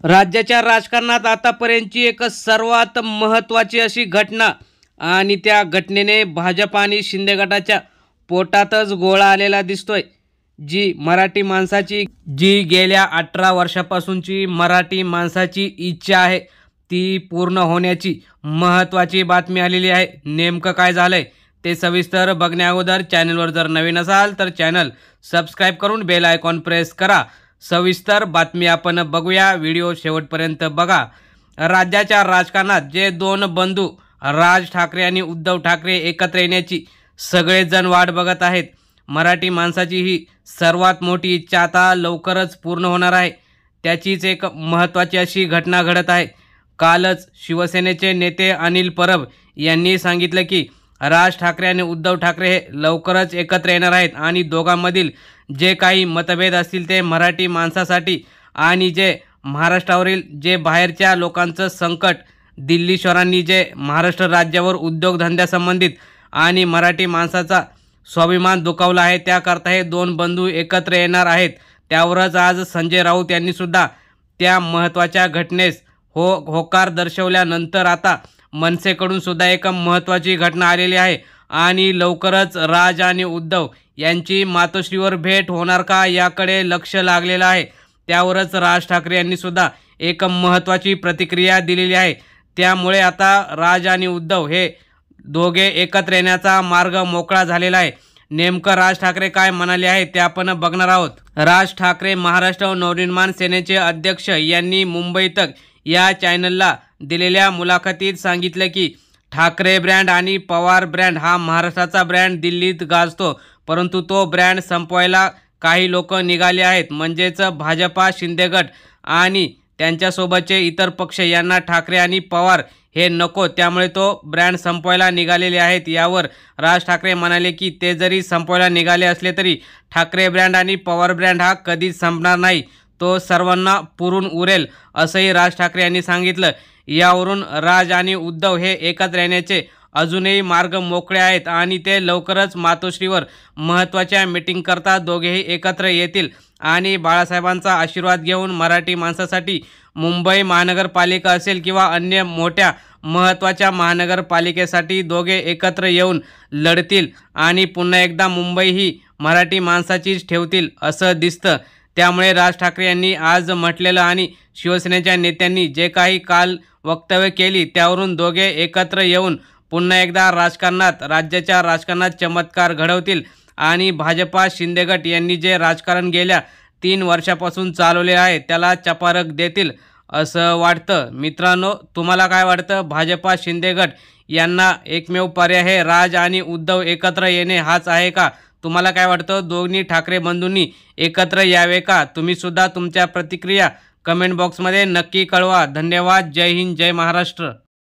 राज्याच्या राजकारणात आतापर्यंतची एक सर्वात महत्त्वाची अशी घटना आणि त्या घटनेने भाजप आणि शिंदे गटाच्या पोटातच गोळा आलेला दिसतोय। जी मराठी माणसाची गेल्या 18 वर्षापासूनची मराठी माणसाची इच्छा आहे ती पूर्ण होण्याची महत्त्वाची बातमी आलेली आहे। नेमकं काय झालंय ते सविस्तर बघण्याअगोदर चॅनलवर जर नवीन असाल तर चॅनल सबस्क्राइब करून बेल आयकॉन प्रेस करा। सविस्तर बातमी आपण बघूया, व्हिडिओ शेवटपर्यंत बघा। राज्याच्या राजकारणात जे दोन बंधू राज ठाकरे आणि उद्धव ठाकरे एकत्र येण्याची सगळेजण वाट बघत आहेत। मराठी माणसाची ही सर्वात मोठी इच्छा आता लवकरच पूर्ण होणार आहे। त्याचीच एक महत्त्वाची अशी घटना घडत आहे। कालच शिवसेनेचे नेते अनिल परब यांनी सांगितलं की राज ठाकरे आणि उद्धव ठाकरे हे लवकरच एकत्र येणार आहेत आणि दोघांमधील जे काही मतभेद असतील ते मराठी माणसासाठी आणि जे महाराष्ट्रावरील जे बाहेरच्या लोकांचं संकट, दिल्लीश्वरांनी जे महाराष्ट्र राज्यावर उद्योगधंद्यासंबंधित आणि मराठी माणसाचा स्वाभिमान दुखावला आहे त्याकरता हे दोन बंधू एकत्र येणार आहेत। त्यावरच आज संजय राऊत यांनी सुद्धा त्या महत्त्वाच्या घटनेस होकार दर्शवल्यानंतर आता मनसेकडून सुद्धा एक महत्त्वाची घटना आलेली आहे आणि लवकरच राज आणि उद्धव यांची मातोश्रीवर भेट होणार का याकडे लक्ष लागलेलं आहे। त्यावरच राज ठाकरे यांनी सुद्धा एक महत्त्वाची प्रतिक्रिया दिलेली आहे। त्यामुळे आता राज आणि उद्धव हे दोघे एकत्र येण्याचा मार्ग मोकळा झालेला आहे। नेमकं राज ठाकरे काय म्हणाले आहे ते आपण बघणार आहोत। राज ठाकरे महाराष्ट्र नवनिर्माण सेनेचे अध्यक्ष यांनी मुंबई तक या चॅनलला दिलेल्या मुलाखतीत सांगितलं की ठाकरे ब्रँड आणि पवार ब्रँड हा महाराष्ट्राचा ब्रँड दिल्लीत गाजतो, परंतु तो ब्रँड संपवायला काही लोक निघाले आहेत। म्हणजेच भाजपा, शिंदे गट आणि त्यांच्यासोबतचे इतर पक्ष यांना ठाकरे आणि पवार हे नको, त्यामुळे तो ब्रँड संपवायला निघालेले आहेत। यावर राज ठाकरे म्हणाले की ते जरी संपवायला निघाले असले तरी ठाकरे ब्रँड आणि पवार ब्रँड हा कधीच संपणार नाही, तो सर्वांना पुरून उरेल असंही राज ठाकरे यांनी सांगितलं। यावरून राज आणि उद्धव हे एकत्र येण्याचे अजूनही मार्ग मोकळे आहेत आणि ते लवकरच मातोश्रीवर महत्त्वाच्या मीटिंग करता दोघेही एकत्र येतील आणि बाळासाहेबांचा आशीर्वाद घेऊन मराठी माणसासाठी मुंबई महानगरपालिका असेल किंवा अन्य मोठ्या महत्त्वाच्या महानगरपालिकेसाठी दोघे एकत्र येऊन लढतील आणि पुन्हा एकदा मुंबई ही मराठी माणसाचीच ठेवतील असं दिसतं। त्यामुळे राज ठाकरे यांनी आज म्हटलेलं आणि शिवसेनेच्या नेत्यांनी जे काही काल वक्तव्य केली त्यावरून दोघे एकत्र येऊन पुन्हा एकदा राजकारणात, राज्याच्या राजकारणात चमत्कार घडवतील आणि भाजपा, शिंदे गट यांनी जे राजकारण गेल्या 3 वर्षापासून चालवले आहे त्याला चपारक देतील असं वाटतं। मित्रांनो, तुम्हाला काय वाटतं? भाजपा, शिंदे गट यांना एकमेव पर्याय हे राज आणि उद्धव एकत्र येणे हाच आहे का? तुम्हाला काय वाटतं? दोन्ही ठाकरे बंधूंनी एकत्र यावे का? तुम्ही सुद्धा तुमच्या प्रतिक्रिया कमेंट बॉक्समध्ये नक्की कळवा। धन्यवाद। जय हिंद, जय महाराष्ट्र।